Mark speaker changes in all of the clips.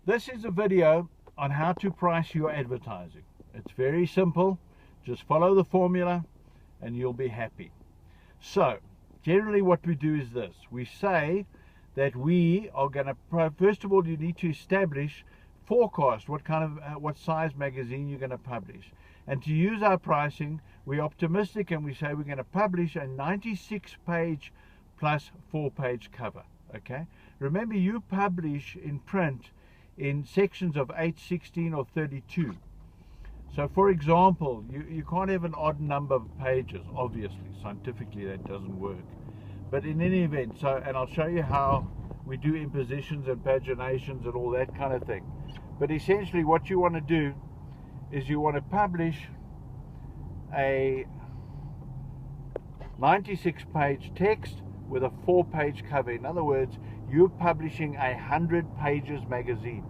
Speaker 1: This is a video on how to price your advertising. It's very simple. Just follow the formula and you'll be happy. So, generally what we do is this. We say that we are going to, first of all, you need to establish forecast what size magazine you're going to publish. And to use our pricing, we're optimistic and we say we're going to publish a 96-page plus 4-page cover. Okay? Remember, you publish in print in sections of 8, 16 or 32. So for example, you can't have an odd number of pages. Obviously, scientifically that doesn't work. But in any event, and I'll show you how we do impositions and paginations and all that kind of thing. But essentially what you want to do is you want to publish a 96-page text with a 4-page cover. In other words, you're publishing a 100 pages magazine.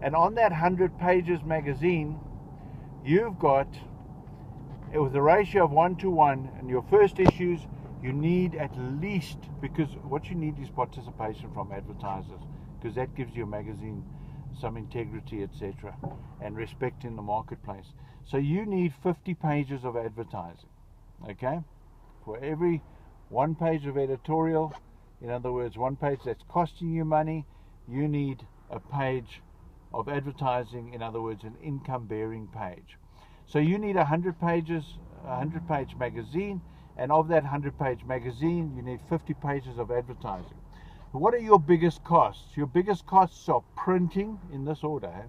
Speaker 1: And on that 100 pages magazine, you've got, with a ratio of 1:1, and your first issues, you need at least, because what you need is participation from advertisers, because that gives your magazine some integrity, etc., and respect in the marketplace. So you need 50 pages of advertising, okay? For every 1 page of editorial, in other words, 1 page that's costing you money, you need a page of advertising, in other words, an income-bearing page. So you need 100 pages, a 100-page magazine, and of that 100-page magazine, you need 50 pages of advertising. What are your biggest costs? Your biggest costs are printing, in this order,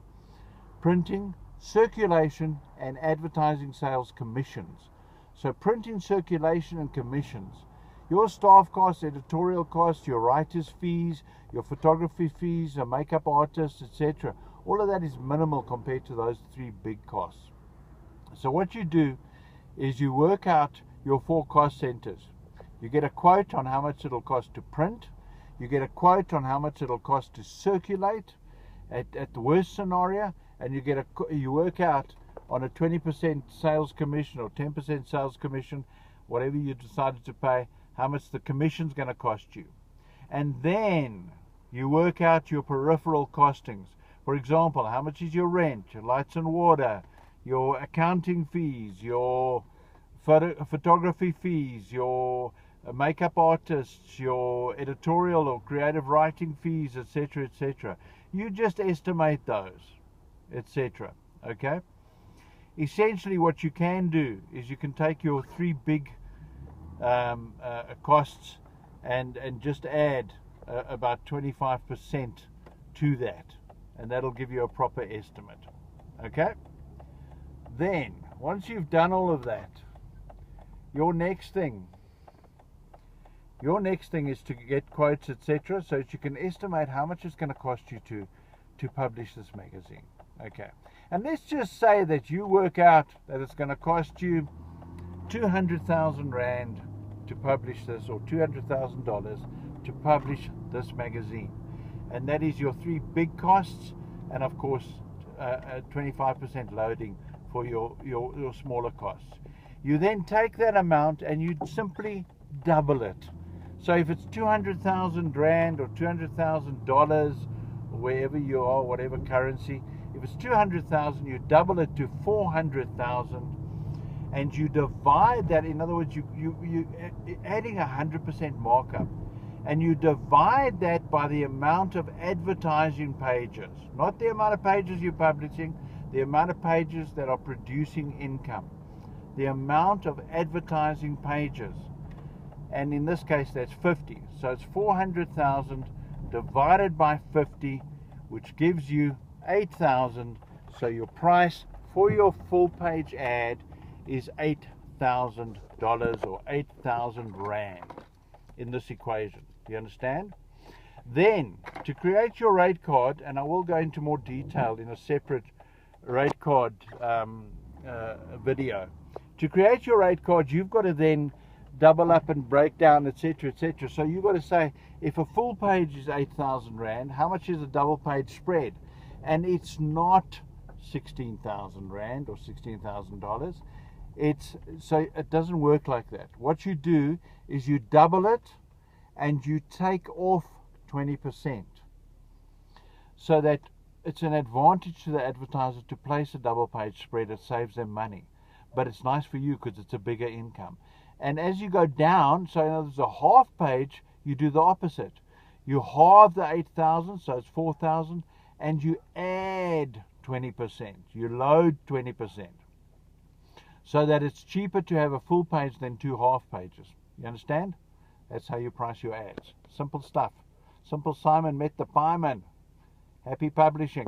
Speaker 1: printing, circulation, and advertising sales commissions. So printing, circulation, and commissions. Your staff costs, editorial costs, your writer's fees, your photography fees, your makeup artists, etc. All of that is minimal compared to those 3 big costs. So what you do is you work out your 4 cost centers. You get a quote on how much it'll cost to print. You get a quote on how much it'll cost to circulate at the worst scenario, and you work out on a 20% sales commission or 10% sales commission, whatever you decided to pay, how much the commission's going to cost you. And then you work out your peripheral costings. For example, how much is your rent, your lights and water, your accounting fees, your photography fees, your makeup artists, your editorial or creative writing fees, etc., etc. You just estimate those, etc. Okay? Essentially what you can do is you can take your 3 big costs and just add about 25% to that, and that'll give you a proper estimate. Okay? Then once you've done all of that, your next thing is to get quotes, etc., so that you can estimate how much it's going to cost you to publish this magazine. Okay, and let's just say that you work out that it's going to cost you 200,000 Rand to publish this, or $200,000 to publish this magazine, and that is your 3 big costs, and of course 25% loading for your smaller costs. You then take that amount and you simply double it. So if it's 200,000 Rand or $200,000, wherever you are, whatever currency, if it's 200,000, you double it to 400,000, and you divide that. In other words, you adding 100% markup, and you divide that by the amount of advertising pages, not the amount of pages you're publishing, the amount of pages that are producing income, the amount of advertising pages. And in this case, that's 50. So it's 400,000 divided by 50, which gives you 8,000. So your price for your full page ad is $8,000 or 8,000 Rand in this equation. Do you understand? Then, to create your rate card, and I will go into more detail in a separate rate card video. To create your rate card, you've got to then double up and break down, etc., etc. So you've got to say, if a full page is 8,000 Rand, how much is a double page spread? And it's not 16,000 Rand or $16,000. So it doesn't work like that. What you do is you double it and you take off 20%. So that it's an advantage to the advertiser to place a double page spread. It saves them money, but it's nice for you because it's a bigger income. And as you go down, so in other words, a half page, you do the opposite. You halve the 8,000, so it's 4,000, and you add 20%. You load 20%, so that it's cheaper to have a full page than 2 half pages. You understand? That's how you price your ads. Simple stuff. Simple Simon met the pieman. Happy publishing.